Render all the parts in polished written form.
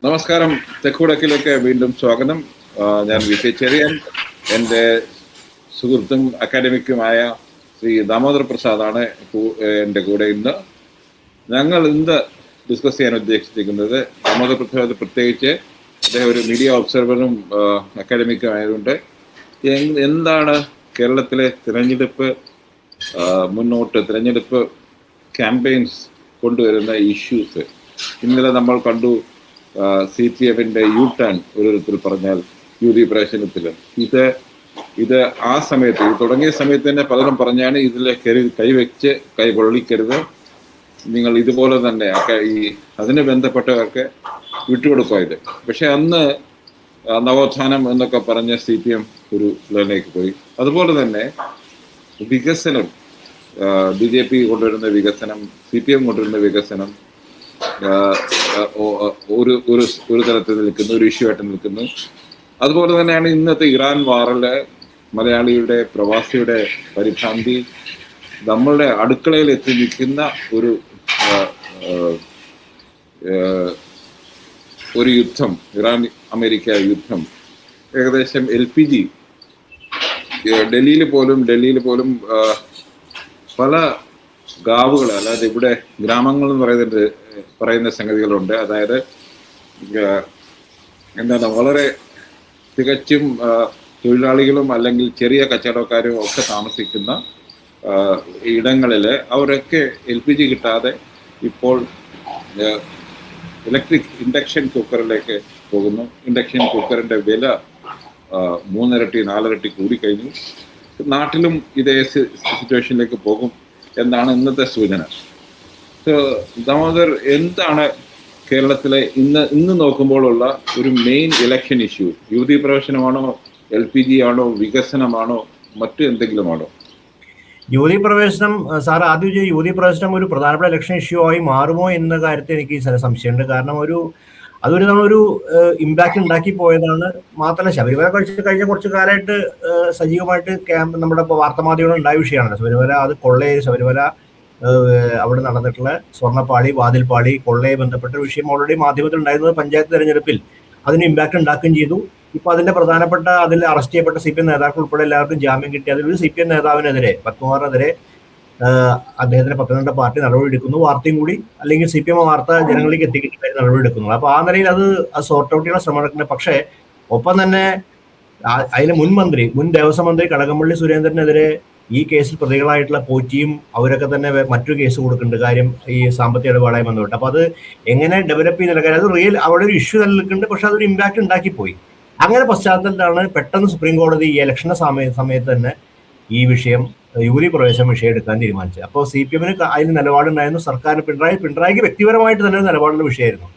നമസ്കാരം. തെക്കുവടക്കിലേക്ക് വീണ്ടും സ്വാഗതം. ഞാൻ വി.കെ. ചെറിയൻ. എൻ്റെ സുഹൃത്തും അക്കാഡമിക്കുമായ ശ്രീ ദാമോദർ പ്രസാദാണ് എൻ്റെ കൂടെ ഇന്ന്. ഞങ്ങൾ ഇന്ന് ഡിസ്കസ് ചെയ്യാൻ ഉദ്ദേശിച്ചിരിക്കുന്നത്, ദാമോദർ പ്രസാദ് പ്രത്യേകിച്ച് അദ്ദേഹം ഒരു മീഡിയ ഒബ്സർവറും അക്കാഡമിക്കും ആയതുകൊണ്ട് എന്താണ് കേരളത്തിലെ തിരഞ്ഞെടുപ്പ് തിരഞ്ഞെടുപ്പ് ക്യാമ്പയിൻസ് കൊണ്ടുവരുന്ന ഇഷ്യൂസ്. ഇന്നലെ നമ്മൾ കണ്ടു CPM-ന്റെ ടേൺ, ഒരു വിധത്തിൽ പറഞ്ഞാൽ യുഡി പ്രവേശനത്തിൽ. ഇത് ആ സമയത്ത്, ഇത് തുടങ്ങിയ സമയത്ത് തന്നെ പലരും പറഞ്ഞാണ് ഇതിലെ കൈവച്ച് കൈ പൊള്ളിക്കരുത്, നിങ്ങൾ ഇതുപോലെ തന്നെ അതിന് ബന്ധപ്പെട്ടവർക്ക് വിട്ടുകൊടുക്കുക. പക്ഷെ അന്ന് നവോത്ഥാനം എന്നൊക്കെ പറഞ്ഞ CPM ഒരു ലെവലിലേക്ക് പോയി. അതുപോലെ തന്നെ വികസനം, BJP കൊണ്ടുവരുന്ന വികസനം, CPM കൊണ്ടുവരുന്ന വികസനം ഒരു തരത്തിൽ നിൽക്കുന്നു, ഒരു ഇഷ്യൂ ആയിട്ട് നിൽക്കുന്നു. അതുപോലെ തന്നെയാണ് ഇന്നത്തെ ഇറാൻ വാറിലെ മലയാളിയുടെ, പ്രവാസിയുടെ പരിഭ്രാന്തി, നമ്മളുടെ അടുക്കളയിൽ എത്തി നിൽക്കുന്ന ഒരു യുദ്ധം, ഇറാൻ അമേരിക്ക യുദ്ധം. ഏകദേശം LPG ഡൽഹിയിൽ പോലും പല ഗാവുകൾ, അല്ലാതെ ഇവിടെ ഗ്രാമങ്ങൾ എന്ന് പറയുന്ന സംഗതികളുണ്ട്. അതായത് എന്താണ്, വളരെ തികച്ചും തൊഴിലാളികളും അല്ലെങ്കിൽ ചെറിയ കച്ചവടക്കാരും ഒക്കെ താമസിക്കുന്ന ഇടങ്ങളിൽ അവരൊക്കെ LPG കിട്ടാതെ ഇപ്പോൾ ഇലക്ട്രിക് ഇൻഡക്ഷൻ കുക്കറിലേക്ക് പോകുന്നു. ഇൻഡക്ഷൻ കുക്കറിൻ്റെ വില 3 ഇരട്ടി 4 ഇരട്ടി കൂടിക്കഴിഞ്ഞു. നാട്ടിലും ഇതേ സിറ്റുവേഷനിലേക്ക് പോകും എന്നാണ് ഇന്നത്തെ സൂചന. ദാമോദർ, എന്താണ് കേരളത്തിലെ ഇന്ന് നോക്കുമ്പോഴുള്ള ഒരു മെയിൻ ഇലക്ഷൻ ഇഷ്യൂ? യുവതി പ്രവേശനമാണോ, LPG ആണോ, വികസനമാണോ, മറ്റു എന്തെങ്കിലുമാണോ? യുവതി പ്രവേശനം, സാർ ആദ്യം യുവതി പ്രവേശനം ഒരു പ്രധാനപ്പെട്ട ഇലക്ഷൻ ഇഷ്യൂ ആയി മാറുമോ എന്ന കാര്യത്തിൽ എനിക്ക് സംശയമുണ്ട്. കാരണം അതൊരു നമ്മളൊരു ഇമ്പാക്ട് ഉണ്ടാക്കി പോയതാണ്. മാത്രമല്ല, ശബരിമല കഴിഞ്ഞ കുറച്ച് കാലമായിട്ട് സജീവമായിട്ട് നമ്മുടെ വാർത്താമാധ്യമങ്ങൾ ഉണ്ടായ വിഷയമാണ് ശബരിമല. അത് ശബരിമല അവിടെ നടന്നിട്ടുള്ള സ്വർണ്ണപ്പാളി, വാതിൽപ്പാളി, കൊള്ളയെ ബന്ധപ്പെട്ട വിഷയം ഓൾറെഡി മാധ്യമത്തിൽ ഉണ്ടായിരുന്നത്. പഞ്ചായത്ത് തെരഞ്ഞെടുപ്പിൽ അതിന് ഇമ്പാക്ട് ഉണ്ടാക്കുകയും ചെയ്തു. ഇപ്പൊ അതിൽ അറസ്റ്റ് ചെയ്യപ്പെട്ട CPM നേതാക്കൾ ഉൾപ്പെടെ എല്ലാവർക്കും ജാമ്യം കിട്ടി. അതിലൊരു CPM നേതാവിനെതിരെ, പത്മകുമാറിനെതിരെ അദ്ദേഹത്തിന്റെ പത്തനംതിട്ട പാർട്ടി നടപടിയെടുക്കുന്നു. വാർത്തയും കൂടി, അല്ലെങ്കിൽ CPM വാർത്ത ജനങ്ങളിലേക്ക് എത്തിക്കിട്ടായി നടപടിയെടുക്കുന്നു. അപ്പൊ ആ നിലയിൽ അത് സോർട്ട് ഔട്ട് ചെയ്യാൻ ശ്രമം നടക്കുന്നത്. പക്ഷേ ഒപ്പം തന്നെ അതിന് മുൻ ദേവസ്വം മന്ത്രി കടകംപള്ളി സുരേന്ദ്രനെതിരെ ഈ കേസിൽ പ്രതികളായിട്ടുള്ള പോറ്റിയും അവരൊക്കെ തന്നെ മറ്റൊരു കേസ് കൊടുക്കുന്നുണ്ട്, കാര്യം ഈ സാമ്പത്തിക ഇടപാടായി ബന്ധപ്പെട്ട്. അപ്പൊ അത് എങ്ങനെ ഡെവലപ്പ് ചെയ്യുന്ന കാര്യം, അത് അവിടെ ഒരു ഇഷ്യൂ നിൽക്കുന്നുണ്ട്. പക്ഷെ അതൊരു ഇമ്പാക്ട് ഉണ്ടാക്കിപ്പോയി. അങ്ങനെ പശ്ചാത്തലത്തിലാണ് പെട്ടെന്ന് സുപ്രീം കോടതി ഈ ഇലക്ഷന്റെ സമയത്ത് തന്നെ ഈ വിഷയം, യുവതി പ്രവേശന വിഷയം എടുക്കാൻ തീരുമാനിച്ചത്. അപ്പോൾ CPM-ന് അതിന് നിലപാടുണ്ടായിരുന്നു. സർക്കാരിന് പിണറായിക്ക് വ്യക്തിപരമായിട്ട് തന്നെ ഒരു നിലപാടുള്ള വിഷയമായിരുന്നു.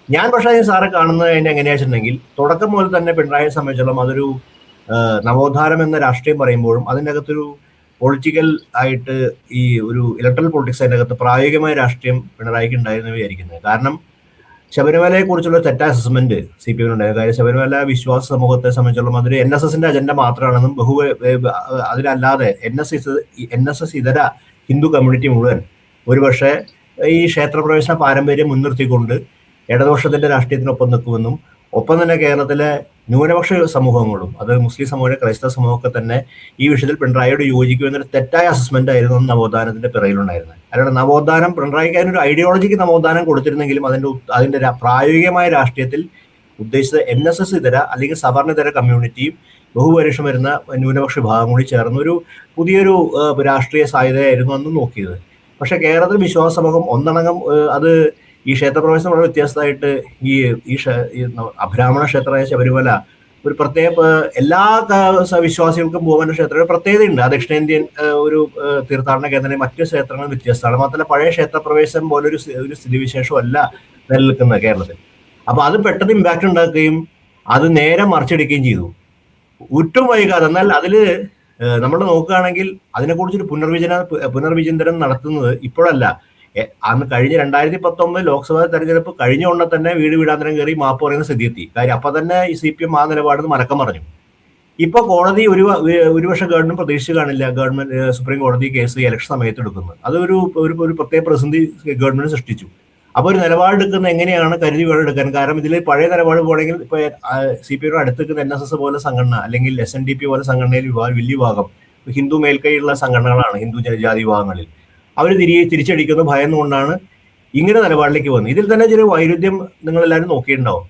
ഞാൻ പക്ഷേ സാറെ കാണുന്നത് അതിനെ എങ്ങനെയാ വെച്ചിട്ടുണ്ടെങ്കിൽ, തുടക്കം മുതൽ തന്നെ പിണറായിയെ സംബന്ധിച്ചോളം അതൊരു നവോത്ഥാനം എന്ന രാഷ്ട്രീയം പറയുമ്പോഴും അതിൻ്റെ അകത്തൊരു പൊളിറ്റിക്കൽ ആയിട്ട് ഈ ഒരു ഇലക്ട്രൽ പൊളിറ്റിക്സ് അതിൻ്റെ അകത്ത് പ്രായോഗികമായ രാഷ്ട്രീയം പിണറായിക്ക് ഉണ്ടായിരുന്നു വിചാരിക്കുന്നത്. കാരണം ശബരിമലയെ കുറിച്ചുള്ള തെറ്റായ അസസ്മെന്റ് CPM ഉണ്ടായിരുന്നു. കാര്യം ശബരിമല വിശ്വാസ സമൂഹത്തെ സംബന്ധിച്ചോളം അതൊരു NSSന്റെ അജണ്ട മാത്രമാണെന്നും അതിലല്ലാതെ NSS ഇതര ഹിന്ദു കമ്മ്യൂണിറ്റി മുഴുവൻ ഒരുപക്ഷെ ഈ ക്ഷേത്രപ്രവേശന പാരമ്പര്യം മുൻനിർത്തിക്കൊണ്ട് ഇടതുപക്ഷത്തിന്റെ രാഷ്ട്രീയത്തിനൊപ്പം നിൽക്കുമെന്നും, ഒപ്പം തന്നെ കേരളത്തിലെ ന്യൂനപക്ഷ സമൂഹങ്ങളും, അത് മുസ്ലിം സമൂഹം, ക്രൈസ്തവ സമൂഹമൊക്കെ തന്നെ ഈ വിഷയത്തിൽ പിണറായിയോട് യോജിക്കുമെന്നൊരു തെറ്റായ അസസ്മെന്റ് ആയിരുന്നു നവോത്ഥാനത്തിന്റെ പിറയിലുണ്ടായിരുന്നത്. അല്ലാതെ നവോത്ഥാനം, പിണറായിക്ക് അതിനൊരു ഐഡിയോളജിക്ക് നവോത്ഥാനം കൊടുത്തിരുന്നെങ്കിലും അതിന്റെ പ്രായോഗികമായ രാഷ്ട്രീയത്തിൽ ഉദ്ദേശിച്ചത് NSS ഇതര അല്ലെങ്കിൽ സവർണിതര കമ്മ്യൂണിറ്റിയും ബഹുഭൂരിപക്ഷം വരുന്ന ന്യൂനപക്ഷ വിഭാഗം കൂടി ചേർന്ന ഒരു പുതിയൊരു രാഷ്ട്രീയ സാധ്യതയായിരുന്നു അന്ന് നോക്കിയത്. പക്ഷെ കേരളത്തിൽ വിശ്വാസ സമൂഹം ഒന്നടങ്കം അത് ഈ ക്ഷേത്രപ്രവേശനം വളരെ വ്യത്യസ്തമായിട്ട് ഈ അബ്രാഹ്മണ ക്ഷേത്രമായ ശബരിമല ഒരു പ്രത്യേക, എല്ലാ വിശ്വാസികൾക്കും പോകാൻ ക്ഷേത്രം ഒരു പ്രത്യേകതയുണ്ട്. ആ ദക്ഷിണേന്ത്യൻ ഒരു തീർത്ഥാടന കേന്ദ്രം മറ്റു ക്ഷേത്രങ്ങൾ വ്യത്യസ്തമാണ്. മാത്രമല്ല പഴയ ക്ഷേത്രപ്രവേശനം പോലെ ഒരു സ്ഥിതിവിശേഷമല്ല നിലനിൽക്കുന്നത് കേരളത്തിൽ. അപ്പൊ അത് പെട്ടെന്ന് ഇമ്പാക്ട് ഉണ്ടാക്കുകയും അത് നേരെ മറിച്ചെടുക്കുകയും ചെയ്തു, ഒട്ടും വൈകാതെ. എന്നാൽ അതില് നമ്മൾ നോക്കുകയാണെങ്കിൽ അതിനെക്കുറിച്ചൊരു പുനർവിചിന്തനം നടത്തുന്നത് ഇപ്പോഴല്ല. അന്ന് കഴിഞ്ഞ 2019 ലോക്സഭാ തെരഞ്ഞെടുപ്പ് കഴിഞ്ഞ ഉടനെ തന്നെ വീടാന്തരം കയറി മാപ്പ് പറയുന്ന സ്ഥിതിയെത്തി. കാര്യം അപ്പൊ തന്നെ ഈ CPM ആ നിലപാടിന് മലക്കം പറഞ്ഞു. ഇപ്പൊ കോടതി ഒരുപക്ഷെ ഗവൺമെന്റ് പ്രതീക്ഷിച്ച് കാണില്ല, സുപ്രീം കോടതി കേസ് ഇലക്ഷൻ സമയത്ത് എടുക്കുന്നത്. അത് ഒരു പ്രത്യേക പ്രതിസന്ധി ഗവൺമെന്റ് സൃഷ്ടിച്ചു. അപ്പോൾ ഒരു നിലപാടെടുക്കുന്ന എങ്ങനെയാണ് കരുതി വേണം എടുക്കാൻ. കാരണം ഇതിൽ പഴയ നിലപാട് പോകണമെങ്കിൽ ഇപ്പോൾ CPI അടുത്ത് നിൽക്കുന്ന NSS പോലെ സംഘടന അല്ലെങ്കിൽ SNDP പോലെ സംഘടനയിൽ വലിയ വിഭാഗം ഹിന്ദു മേൽക്കൈയുള്ള സംഘടനകളാണ് ഹിന്ദു ജനജാതി വിഭാഗങ്ങളിൽ. അവർ തിരിച്ചടിക്കുന്ന ഭയന്നുകൊണ്ടാണ് ഇങ്ങനെ നിലപാടിലേക്ക് വന്നത്. ഇതിൽ തന്നെ ചില വൈരുദ്ധ്യം നിങ്ങളെല്ലാവരും നോക്കിയിട്ടുണ്ടാവും.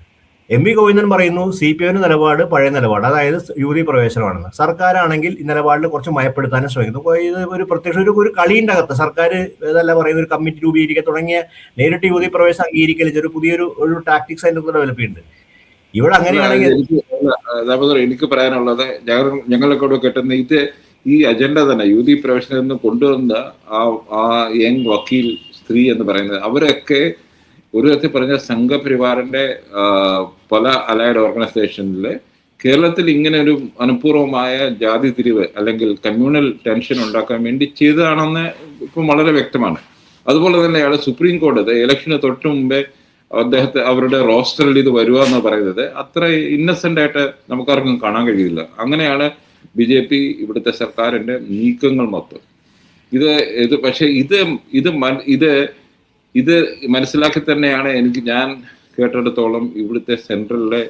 MP ഗോവിന്ദൻ പറയുന്നു CPI നിലപാട് പഴയ നിലപാട്, അതായത് യുവതി പ്രവേശനമാണെന്ന്. സർക്കാരാണെങ്കിൽ ഈ നിലപാടിൽ കുറച്ച് മയപ്പെടുത്താനും ശ്രമിക്കുന്നു. ഇത് ഒരു പ്രത്യക്ഷ ഒരു കളിയുടെ അകത്ത് സർക്കാർ ഏതല്ല പറയുന്ന ഒരു കമ്മിറ്റി രൂപീകരിക്കുക തുടങ്ങിയ നേരിട്ട് യുവതി പ്രവേശനം അംഗീകരിക്കൽ ഒരു പുതിയൊരു ടാക്ടിക്സ് അതിൻ്റെ ഡെവലപ്പ് ചെയ്യുന്നുണ്ട്. ഇവിടെ അങ്ങനെയാണെങ്കിൽ എനിക്ക് പറയാനുള്ളത് ഞങ്ങളെ കൂടെ കിട്ടുന്ന ഈ അജണ്ട തന്നെ യുവതി പ്രവേശനം എന്ന് കൊണ്ടുവന്ന ആ യങ് വക്കീൽ സ്ത്രീ എന്ന് പറയുന്നത് അവരൊക്കെ ഒരു വിധത്തിൽ പറഞ്ഞ സംഘപരിവാറിന്റെ പല അലൈഡ് ഓർഗനൈസേഷനിൽ കേരളത്തിൽ ഇങ്ങനെ ഒരു അനുപൂർവമായ ജാതി തിരിവ് അല്ലെങ്കിൽ കമ്മ്യൂണൽ ടെൻഷൻ ഉണ്ടാക്കാൻ വേണ്ടി ചെയ്തതാണെന്ന് ഇപ്പം വളരെ വ്യക്തമാണ്. അതുപോലെ തന്നെ അയാൾ സുപ്രീം കോടതി ഇലക്ഷന് തൊട്ട് മുമ്പേ അവരുടെ റോസ്റ്ററിൽ ഇത് വരുക എന്ന് പറയുന്നത് അത്ര ഇന്നസെന്റ് ആയിട്ട് നമുക്കാർക്കും കാണാൻ കഴിയില്ല. അങ്ങനെയാണ് BJP ഇവിടുത്തെ സർക്കാരിന്റെ നീക്കങ്ങൾ മൊത്തം. പക്ഷെ ഇത് മനസ്സിലാക്കി തന്നെയാണ് ഞാൻ കേട്ടിടത്തോളം ഇവിടുത്തെ സെൻട്രലിലെ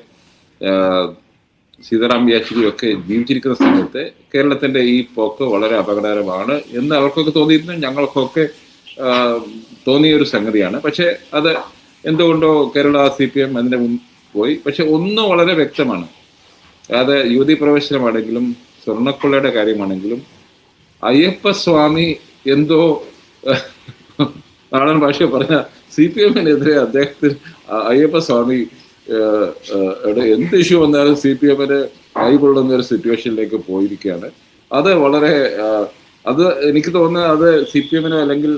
സീതാറാം യെച്ചൂരിയൊക്കെ ജീവിച്ചിരിക്കുന്ന സമയത്ത് കേരളത്തിന്റെ ഈ പോക്ക് വളരെ അപകടകരമാണ് എന്ന് അവർക്കൊക്കെ തോന്നിയിരുന്നു, ഞങ്ങൾക്കൊക്കെ തോന്നിയ ഒരു സംഗതിയാണ്. പക്ഷെ അത് എന്തുകൊണ്ടോ കേരള CPM അതിന്റെ മുമ്പ് പോയി. പക്ഷെ ഒന്ന് വളരെ വ്യക്തമാണ്, അത് യുവതി പ്രവേശനമാണെങ്കിലും സ്വർണ്ണക്കൊള്ളയുടെ കാര്യമാണെങ്കിലും അയ്യപ്പസ്വാമി എന്തോ നാടൻ ഭാഷ പറഞ്ഞ CPM-നെതിരെ അദ്ദേഹത്തിന് അയ്യപ്പസ്വാമി എന്ത് ഇഷ്യൂ വന്നാലും CPM-ന് കൈകൊള്ളുന്ന ഒരു സിറ്റുവേഷനിലേക്ക് പോയിരിക്കുകയാണ്. അത് വളരെ അത് എനിക്ക് തോന്നുന്നത് അത് CPM-ന് അല്ലെങ്കിൽ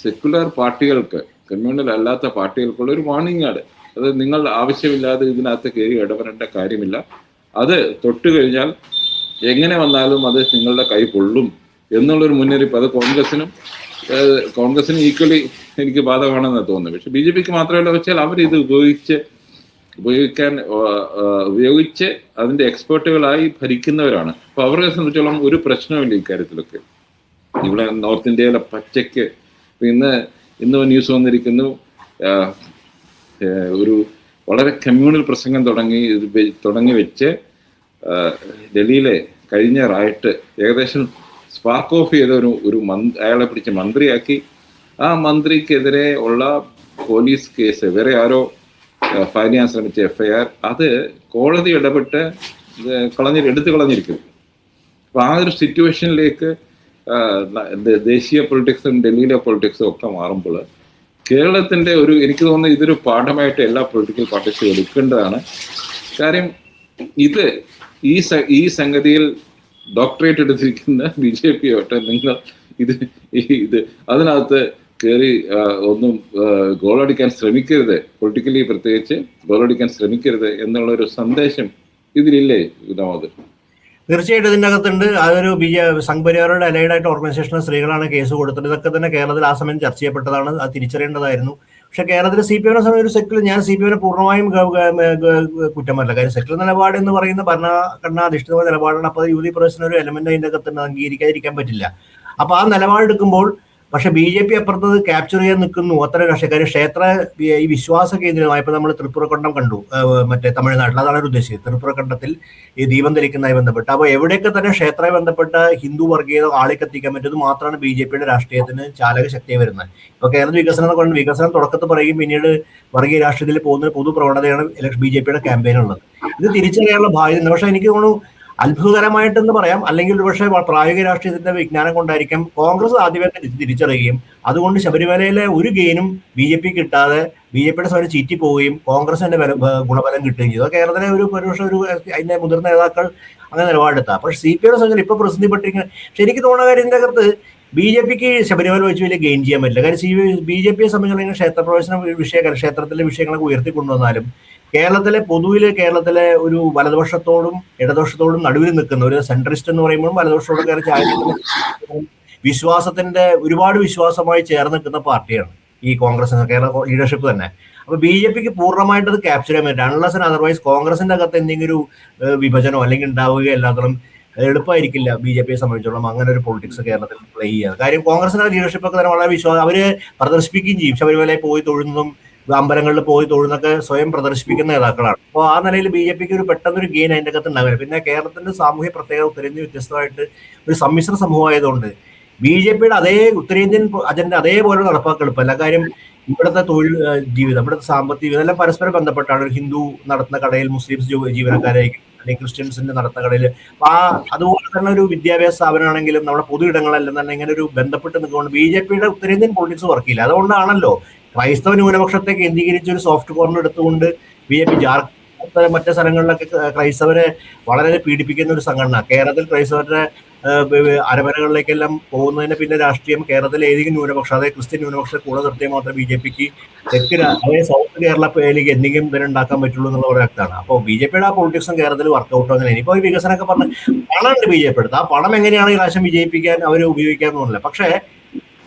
സെക്യുലർ പാർട്ടികൾക്ക്, കമ്മ്യൂണൽ അല്ലാത്ത പാർട്ടികൾക്കുള്ള ഒരു വാർണിംഗ് ആണ്. അത് നിങ്ങൾ ആവശ്യമില്ലാതെ ഇതിനകത്ത് കയറി ഇടപെടേണ്ട കാര്യമില്ല. അത് തൊട്ട് കഴിഞ്ഞാൽ എങ്ങനെ വന്നാലും അത് നിങ്ങളുടെ കൈ കൊള്ളും എന്നുള്ളൊരു മുന്നറിയിപ്പ് അത് കോൺഗ്രസിന് ഈക്വലി എനിക്ക് ബാധകമാണെന്ന് തോന്നുന്നു. പക്ഷെ BJPക്ക് മാത്രമല്ല വെച്ചാൽ അവരിത് ഉപയോഗിച്ച് അതിന്റെ എക്സ്പേർട്ടുകളായി ഭരിക്കുന്നവരാണ്. അപ്പൊ അവരെ സംബന്ധിച്ചോളം ഒരു പ്രശ്നമില്ല ഇക്കാര്യത്തിലൊക്കെ. ഇവിടെ നോർത്ത് ഇന്ത്യയിലെ പച്ചയ്ക്ക് ഇന്ന് ന്യൂസ് വന്നിരിക്കുന്നു, ഒരു വളരെ കമ്മ്യൂണൽ പ്രസംഗം തുടങ്ങി വെച്ച് ഡൽഹിയിലെ കഴിഞ്ഞറായിട്ട് ഏകദേശം സ്പാർക്ക് ഓഫ് ചെയ്ത അയാളെ പിടിച്ച് മന്ത്രിയാക്കി. ആ മന്ത്രിക്കെതിരെ ഉള്ള പോലീസ് കേസ് വേറെ ആരോ ഫയൽ ചെയ്യാൻ ശ്രമിച്ച FIR അത് കോടതി ഇടപെട്ട് എടുത്തു കളഞ്ഞിരിക്കുന്നു. അപ്പൊ ആ ഒരു സിറ്റുവേഷനിലേക്ക് ദേശീയ പൊളിറ്റിക്സും ഡൽഹിയിലെ പൊളിറ്റിക്സും ഒക്കെ മാറുമ്പോൾ കേരളത്തിന്റെ എനിക്ക് തോന്നുന്നു ഇതൊരു പാഠമായിട്ട് എല്ലാ പൊളിറ്റിക്കൽ പാർട്ടീസും എടുക്കേണ്ടതാണ്. കാര്യം ഈ സംഗതിയിൽ ഡോക്ടറേറ്റ് എടുത്തിരിക്കുന്ന BJP ആവട്ടെ, നിങ്ങൾ അതിനകത്ത് കയറി ഒന്നും ഗോളടിക്കാൻ ശ്രമിക്കരുത്, പൊളിറ്റിക്കലി പ്രത്യേകിച്ച് ഗോളടിക്കാൻ ശ്രമിക്കരുത് എന്നുള്ളൊരു സന്ദേശം ഇതിലില്ലേ വിനോദ്? തീർച്ചയായിട്ടും ഇതിൻ്റെ അകത്തുണ്ട്. അതൊരു സംഘപരിവാറുടെ അലൈഡായിട്ട് ഓർഗനൈസേഷനിലെ സ്ത്രീകളാണ് കേസ് കൊടുത്തത്. ഇതൊക്കെ തന്നെ കേരളത്തിൽ ആ സമയം ചർച്ച ചെയ്യപ്പെട്ടതാണ്, അത് തിരിച്ചറിയേണ്ടതായിരുന്നു. പക്ഷെ കേരളത്തിൽ CPM സമയം ഒരു സെക്യുലർ, ഞാൻ CPM പൂർണ്ണമായും കുറ്റമല്ല. കാര്യം സെക്യുലർ നിലപാട് എന്ന് പറയുന്ന ഭരണഘടനാധിഷ്ഠിത നിലപാടാണ്. അപ്പോൾ യുവതി പ്രവേശന ഒരു എലമെന്റ് അതിൻ്റെ അകത്ത് അംഗീകരിക്കാതിരിക്കാൻ പറ്റില്ല. അപ്പൊ ആ നിലപാടെടുക്കുമ്പോൾ പക്ഷെ BJP അപ്പുറത്തത് ക്യാപ്ചർ ചെയ്യാൻ നിൽക്കുന്നു അത്ര രാഷ്ട്രീയക്കാർ. ഈ വിശ്വാസ കേന്ദ്രമായി ഇപ്പൊ നമ്മൾ തൃപ്പൂർക്കണ്ടം കണ്ടു, മറ്റേ തമിഴ്നാട്ടിൽ, അതാണ് ഉദ്ദേശിച്ചത്. തൃപ്പൂർക്കണ്ടത്തിൽ ഈ ദീപം തെളിക്കുന്നതായി ബന്ധപ്പെട്ട് അപ്പോൾ എവിടെയൊക്കെ തന്നെ ക്ഷേത്രമായി ബന്ധപ്പെട്ട ഹിന്ദു വർഗീയത ആളിക്കത്തിക്കാൻ പറ്റുന്നത് മാത്രമാണ് BJPയുടെ രാഷ്ട്രീയത്തിന് ചാലക ശക്തിയായി വരുന്നത്. ഇപ്പൊ കേരള വികസനം തുടക്കത്തിൽ പറയും, പിന്നീട് വർഗീയ രാഷ്ട്രീയത്തിൽ പോകുന്ന പൊതു പ്രവണതയാണ് BJPയുടെ ക്യാമ്പയിനുള്ളത്. ഇത് തിരിച്ചറിയാനുള്ള ബാധ്യത. പക്ഷെ എനിക്ക് തോന്നുന്നു അത്ഭുതകരമായിട്ടെന്ന് പറയാം, അല്ലെങ്കിൽ ഒരുപക്ഷെ പ്രായോഗിക രാഷ്ട്രീയത്തിന്റെ വിജ്ഞാനം കൊണ്ടായിരിക്കും കോൺഗ്രസ് ആദ്യമേ തിരിച്ചറിയുകയും അതുകൊണ്ട് ശബരിമലയിലെ ഒരു ഗെയിനും BJP കിട്ടാതെ BJPയുടെ സ്വയം ചീറ്റി പോവുകയും കോൺഗ്രസിന്റെ ഗുണഫലം കിട്ടുകയും ചെയ്തു. കേരളത്തിലെ ഒരുപക്ഷെ അതിന്റെ മുതിർന്ന നേതാക്കൾ അങ്ങനെ നിലപാടെടുത്താം. പക്ഷെ CPI സംബന്ധിച്ച് ഇപ്പൊ പ്രതിസന്ധിപ്പെട്ടിരിക്കുന്ന ശരിക്കും തോന്നുന്ന കാര്യത്തിന്റെ അകത്ത് BJPക്ക് ശബരിമല വെച്ച് വലിയ ഗെയിൻ ചെയ്യാൻ പറ്റില്ല. കാര്യം BJPയെ സംബന്ധിച്ചുള്ള ക്ഷേത്രപ്രവേശന ക്ഷേത്രത്തിലെ വിഷയങ്ങളൊക്കെ ഉയർത്തിക്കൊണ്ടുവന്നാലും കേരളത്തിലെ ഒരു വലതുപക്ഷത്തോടും ഇടതുപക്ഷത്തോടും നടുവിൽ നിൽക്കുന്ന ഒരു സെൻട്രിസ്റ്റ് എന്ന് പറയുമ്പോഴും വലതുപക്ഷത്തോട് വിശ്വാസത്തിന്റെ ഒരുപാട് വിശ്വാസമായി ചേർന്ന് നിൽക്കുന്ന പാർട്ടിയാണ് ഈ കോൺഗ്രസ്, കേരള ലീഡർഷിപ്പ് തന്നെ. അപ്പൊ BJPക്ക് പൂർണ്ണമായിട്ട് അത് ക്യാപ്ചർ ചെയ്യാൻ പറ്റില്ല. അൺലെസ് ആൻഡ് അതർവൈസ് കോൺഗ്രസിന്റെ അകത്ത് എന്തെങ്കിലും ഒരു വിഭജനമോ അല്ലെങ്കിൽ ഉണ്ടാവുകയോ എല്ലാത്തരം എളുപ്പമായിരിക്കില്ല BJP സംബന്ധിച്ചോളം അങ്ങനെ ഒരു പൊളിറ്റിക്സ് കേരളത്തിൽ പ്ലേ ചെയ്യുക. കാര്യം കോൺഗ്രസിന്റെ ലീഡർഷിപ്പ് ഒക്കെ തന്നെ വളരെ വിശ്വാസം അവര് പ്രദർശിപ്പിക്കുകയും ചെയ്യും. ശബരിമലയിൽ പോയി തൊഴുന്നതും അമ്പലങ്ങളിൽ പോയി തൊഴുന്നൊക്കെ സ്വയം പ്രദർശിപ്പിക്കുന്ന നേതാക്കളാണ്. അപ്പോൾ ആ നിലയിൽ BJPക്ക് ഒരു പെട്ടെന്നൊരു ഗെയിൻ അതിൻ്റെ അകത്ത് ഉണ്ടാവില്ല. പിന്നെ കേരളത്തിന്റെ സാമൂഹ്യ പ്രത്യേകത ഉത്തരേന്ത്യ വ്യത്യസ്തമായിട്ട് ഒരു സമ്മിശ്ര സമൂഹമായതുകൊണ്ട് BJPയുടെ അതേ ഉത്തരേന്ത്യൻ അജണ്ട അതേപോലെ നടപ്പാക്കാൻ എളുപ്പമല്ല. കാര്യം ഇവിടുത്തെ തൊഴിൽ ജീവിതം, ഇവിടുത്തെ സാമ്പത്തിക ജീവിതം എല്ലാം പരസ്പരം ബന്ധപ്പെട്ടാണ്. ഒരു ഹിന്ദു നടത്തുന്ന കടയിൽ മുസ്ലിംസ് ജീവനക്കാരായിരിക്കും, അല്ലെങ്കിൽ ക്രിസ്ത്യൻസിന്റെ നടത്തുന്ന കടയിൽ. അതുപോലെ തന്നെ ഒരു വിദ്യാഭ്യാസ സ്ഥാപനമാണെങ്കിലും നമ്മുടെ പൊതു ഇടങ്ങളെല്ലാം തന്നെ ഇങ്ങനെ ഒരു ബന്ധപ്പെട്ട് നിൽക്കുകൊണ്ട് BJPയുടെ ഉത്തരേന്ത്യൻ പൊളിറ്റിക്സ് വർക്ക് ചെയ്യില്ല. അതുകൊണ്ടാണല്ലോ ക്രൈസ്തവ ന്യൂനപക്ഷത്തെ കേന്ദ്രീകരിച്ച് ഒരു സോഫ്റ്റ് കോർണർ എടുത്തുകൊണ്ട് BJP ജാർഖണ്ഡ് മറ്റു സ്ഥലങ്ങളിലൊക്കെ ക്രൈസ്തവരെ വളരെ പീഡിപ്പിക്കുന്ന ഒരു സംഘടന. കേരളത്തിൽ ക്രൈസ്തവരുടെ അരമനകളിലേക്കെല്ലാം പോകുന്നതിന് പിന്നെ രാഷ്ട്രീയം കേരളത്തിലെ ഏതെങ്കിലും ന്യൂനപക്ഷം, അതായത് ക്രിസ്ത്യൻ ന്യൂനപക്ഷത്തെ കൂടെ നിർത്തിയാൽ മാത്രമേ BJPക്ക് അതായത് സൗത്ത് കേരളയിലേക്ക് എന്തെങ്കിലും ഇതിനെ ഉണ്ടാക്കാൻ പറ്റുള്ളൂ എന്നുള്ള ഒരു വ്യക്തമാണ്. അപ്പോൾ BJPയുടെ ആ പൊളിറ്റിക്സും കേരളത്തിൽ വർക്കൗട്ട് അങ്ങനെ. ഇനിയിപ്പോൾ ഈ വികസനമൊക്കെ പറഞ്ഞ് പണമുണ്ട് BJP എടുത്ത്, ആ പണം എങ്ങനെയാണ് ഈ പ്രാവശ്യം വിജയിപ്പിക്കാൻ അവർ ഉപയോഗിക്കാൻ തോന്നില്ല. പക്ഷേ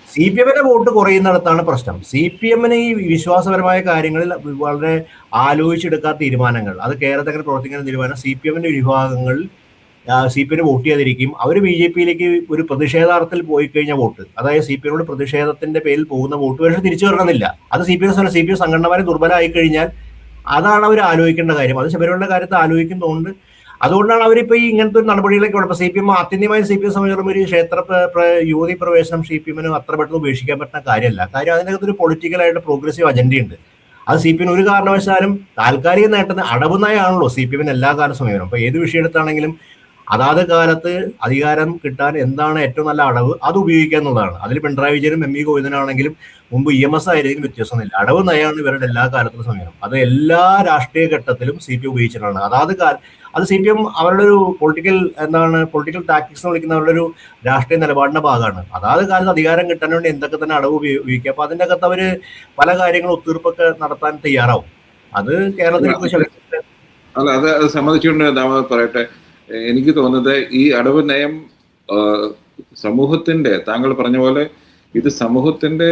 CPMന്റെ വോട്ട് കുറയുന്നിടത്താണ് പ്രശ്നം. CPMന് ഈ വിശ്വാസപരമായ കാര്യങ്ങളിൽ വളരെ ആലോചിച്ചെടുക്കാത്ത തീരുമാനങ്ങൾ, അത് കേരളത്തിൽ പ്രവർത്തിക്കുന്ന തീരുമാനം CPMന്റെ വിഭാഗങ്ങൾ CPM വോട്ട് ചെയ്യാതിരിക്കും. അവർ BJPയിലേക്ക് ഒരു പ്രതിഷേധാർത്ഥത്തിൽ പോയി കഴിഞ്ഞ വോട്ട്, അതായത് CPMനോട് പ്രതിഷേധത്തിന്റെ പേരിൽ പോകുന്ന വോട്ട് പക്ഷേ തിരിച്ചു വരണമെന്നില്ല. അത് CPM സംഘടനമാരെ ദുർബലമായി കഴിഞ്ഞാൽ അതാണ് അവർ ആലോചിക്കേണ്ട കാര്യം. അത് ശബരിമലയുടെ കാര്യത്തിൽ ആലോചിക്കുന്നതുകൊണ്ട് അതുകൊണ്ടാണ് അവരിപ്പോൾ ഈ ഇങ്ങനത്തെ ഒരു നടപടികളൊക്കെ ഉള്ളത്. CPM ആത്യന്തികമായി CPM സംബന്ധിച്ചിടത്തോളം ഒരു ക്ഷേത്ര യുവതി പ്രവേശനം CPMന് അത്ര പെട്ടെന്ന് ഉപേക്ഷിക്കാൻ പറ്റുന്ന കാര്യമല്ല. കാര്യം അതിനകത്തൊരു പൊളിറ്റിക്കലായിട്ട് പ്രോഗ്രസീവ് അജണ്ടയുണ്ട്. അത് CPM ഒരു കാരണവശാലും താൽക്കാലിക നേട്ടത്തിന് അടവ് നയമാണല്ലോ CPMന് എല്ലാ കാല സമയവും. അപ്പോൾ ഏത് വിഷയം എടുത്താണെങ്കിലും അതാത് കാലത്ത് അധികാരം കിട്ടാൻ എന്താണ് ഏറ്റവും നല്ല അടവ് അത് ഉപയോഗിക്കുക എന്നുള്ളതാണ്. അതിൽ പിണറായി വിജയനും MV ഗോവിന്ദനാണെങ്കിലും മുമ്പ് EMS ആയിരിക്കും വ്യത്യാസമൊന്നുമില്ല. അടവ് നയമാണ് ഇവരുടെ എല്ലാ കാലത്തും സമയം. അത് എല്ലാ രാഷ്ട്രീയ ഘട്ടത്തിലും CPM ഉപയോഗിച്ചിട്ടാണ്. അത് CPM അവരുടെ ഒരു പൊളിറ്റിക്കൽ ടാക്ടിക്സ് എന്ന് വിളിക്കുന്ന അവരുടെ ഒരു രാഷ്ട്രീയ നിലപാടിന്റെ ഭാഗമാണ്. അതാത് കാലത്ത് അധികാരം കിട്ടാൻ വേണ്ടി എന്തൊക്കെ തന്നെ അടവ് ഉപയോഗിക്കുക. അപ്പൊ അതിൻ്റെ അകത്ത് അവര് പല കാര്യങ്ങളും ഒത്തീർപ്പൊക്കെ നടത്താൻ തയ്യാറാവും. അത് കേരളത്തിൽ അല്ല, അത് സംബന്ധിച്ചുകൊണ്ട് പറയട്ടെ, എനിക്ക് തോന്നുന്നത് ഈ അടവ് നയം സമൂഹത്തിന്റെ, താങ്കൾ പറഞ്ഞ പോലെ ഇത് സമൂഹത്തിന്റെ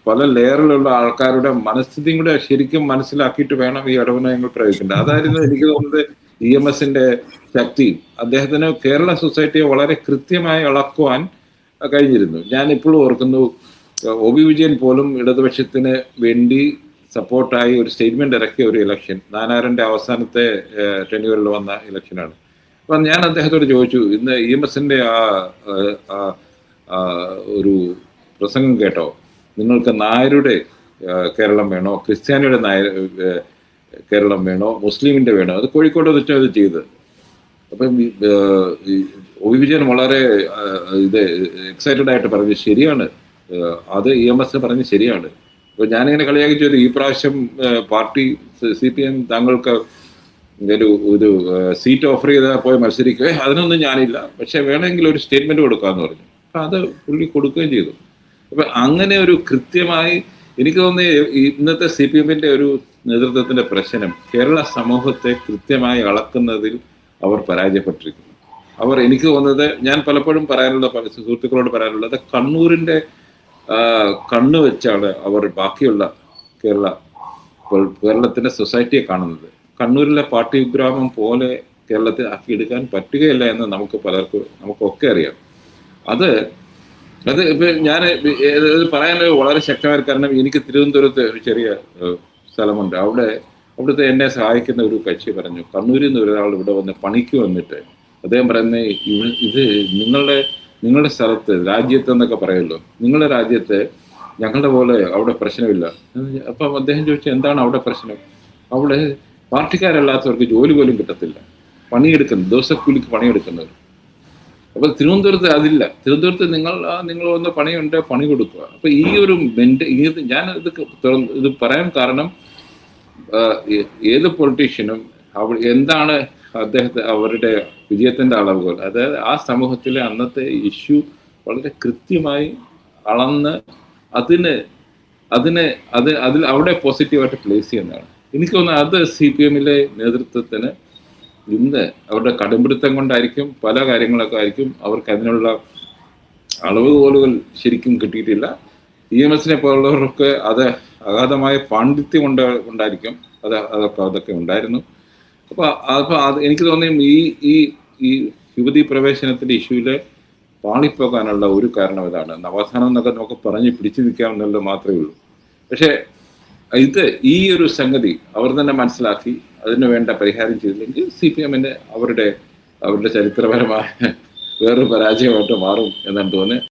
പല ലെയറിലുള്ള ആൾക്കാരുടെ മനസ്ഥിതിയും കൂടെ ശരിക്കും മനസ്സിലാക്കിയിട്ട് വേണം ഈ അടവ് നയങ്ങൾ പ്രയോഗിക്കേണ്ടത്. അതായിരുന്നു എനിക്ക് തോന്നുന്നത് EMSന്റെ ശക്തി. അദ്ദേഹത്തിന് കേരള സൊസൈറ്റിയെ വളരെ കൃത്യമായി അളക്കുവാൻ കഴിഞ്ഞിരുന്നു. ഞാൻ ഇപ്പോഴും ഓർക്കുന്നു, OB വിജയൻ പോലും ഇടതുപക്ഷത്തിന് വേണ്ടി സപ്പോർട്ടായി ഒരു സ്റ്റേറ്റ്മെന്റ് ഇറക്കിയ ഒരു ഇലക്ഷൻ, നാനാറിന്റെ അവസാനത്തെ ടെന്യൂറിൽ വന്ന ഇലക്ഷനാണ്. അപ്പം ഞാൻ അദ്ദേഹത്തോട് ചോദിച്ചു, ഇന്ന് EMSന്റെ ഒരു പ്രസംഗം കേട്ടോ, നിങ്ങൾക്ക് നായരുടെ കേരളം വേണോ, ക്രിസ്ത്യാനിയുടെ കേരളം വേണോ, മുസ്ലിമിന്റെ വേണോ? അത് കോഴിക്കോട് വെച്ചാൽ അത് ചെയ്തത്. അപ്പം OB വിജയൻ വളരെ എക്സൈറ്റഡ് ആയിട്ട് പറഞ്ഞു, ശരിയാണ്, അത് EMS പറഞ്ഞ് ശരിയാണ്. അപ്പോൾ ഞാനിങ്ങനെ കളിയാക്കി ചോദിച്ചു, ഈ പ്രാവശ്യം പാർട്ടി CPM താങ്കൾക്ക് ഒരു സീറ്റ് ഓഫർ ചെയ്താൽ പോയി മത്സരിക്കുക? അതിനൊന്നും ഞാനില്ല, പക്ഷെ വേണമെങ്കിൽ ഒരു സ്റ്റേറ്റ്മെന്റ് കൊടുക്കാമെന്ന് പറഞ്ഞു. അപ്പം അത് പുള്ളി കൊടുക്കുകയും ചെയ്തു. അപ്പം അങ്ങനെ ഒരു കൃത്യമായി എനിക്ക് തോന്നി ഇന്നത്തെ CPMന്റെ ഒരു നേതൃത്വത്തിന്റെ പ്രശ്നം കേരള സമൂഹത്തെ കൃത്യമായി അളക്കുന്നതിൽ അവർ പരാജയപ്പെട്ടിരിക്കുന്നു. എനിക്ക് തോന്നുന്നത്, ഞാൻ പലപ്പോഴും സുഹൃത്തുക്കളോട് പറയാനുള്ളത്, കണ്ണൂരിന്റെ കണ്ണ് വെച്ചാണ് അവർ ബാക്കിയുള്ള കേരളത്തിന്റെ സൊസൈറ്റിയെ കാണുന്നത്. കണ്ണൂരിലെ പാർട്ടി ഗ്രാമം പോലെ കേരളത്തിൽ ആക്കിയെടുക്കാൻ പറ്റുകയില്ല എന്ന് നമുക്കൊക്കെ അറിയാം. അത് ഇപ്പൊ ഞാൻ പറയാനൊരു വളരെ ശക്തമായ കാരണം, എനിക്ക് തിരുവനന്തപുരത്ത് ഒരു ചെറിയ സ്ഥലമുണ്ട്. അവിടുത്തെ എന്നെ സഹായിക്കുന്ന ഒരു കക്ഷി പറഞ്ഞു, കണ്ണൂരിൽ നിന്ന് ഒരാൾ ഇവിടെ വന്ന് പണിക്ക് വന്നിട്ട് അദ്ദേഹം പറയുന്നത്, ഇത് നിങ്ങളുടെ സ്ഥലത്ത്, രാജ്യത്ത് എന്നൊക്കെ പറയുമല്ലോ, നിങ്ങളുടെ രാജ്യത്ത് ഞങ്ങളുടെ പോലെ അവിടെ പ്രശ്നമില്ല. അപ്പം അദ്ദേഹം ചോദിച്ചു, എന്താണ് അവിടെ പ്രശ്നം? അവിടെ പാർട്ടിക്കാരല്ലാത്തവർക്ക് ജോലി പോലും കിട്ടത്തില്ല, ദിവസക്കൂലിക്ക് പണിയെടുക്കുന്നവർ. അപ്പൊ തിരുവനന്തപുരത്ത് അതില്ല. തിരുവനന്തപുരത്ത് നിങ്ങൾ വന്ന് പണി കൊടുക്കുക. അപ്പൊ ഈ ഒരു ഞാൻ ഇത് പറയാൻ കാരണം, ഏത് പൊളിറ്റീഷ്യനും എന്താണ് അവരുടെ വിജയത്തിന്റെ അളവുകൾ, അതായത് ആ സമൂഹത്തിലെ അന്നത്തെ ഇഷ്യൂ വളരെ കൃത്യമായി അളന്ന് അതിൽ അവിടെ പോസിറ്റീവായിട്ട് പ്ലേസ് ചെയ്യുന്നതാണ്. എനിക്ക് തോന്നുന്നത് അത് CPMലെ നേതൃത്വത്തിന് ഇന്ന് അവരുടെ കടുംപിടുത്തം കൊണ്ടായിരിക്കും, പല കാര്യങ്ങളൊക്കെ ആയിരിക്കും, അവർക്ക് അതിനുള്ള അളവുകോലുകൾ ശരിക്കും കിട്ടിയിട്ടില്ല. EMSനെ പോലുള്ളവർക്ക് അത് അഗാധമായ പാണ്ഡിത്യം ഉണ്ടായിരിക്കും, അതൊക്കെ ഉണ്ടായിരുന്നു. അപ്പോൾ എനിക്ക് തോന്നി ഈ യുവതീ പ്രവേശനത്തിന്റെ ഇഷ്യൂല് പാളിപ്പോകാനുള്ള ഒരു കാരണം ഇതാണ്. നവോത്ഥാനം എന്നൊക്കെ നമുക്ക് പറഞ്ഞ് പിടിച്ചു നിൽക്കാമെന്നുള്ളത് മാത്രമേ ഉള്ളൂ. പക്ഷേ ഇത് ഈ ഒരു സംഗതി അവർ തന്നെ മനസ്സിലാക്കി അതിന് വേണ്ട പരിഹാരം ചെയ്തില്ലെങ്കിൽ CPM അവരുടെ ചരിത്രപരമായ വേറൊരു പരാജയമായിട്ട് മാറും എന്നാണ് തോന്നുന്നത്.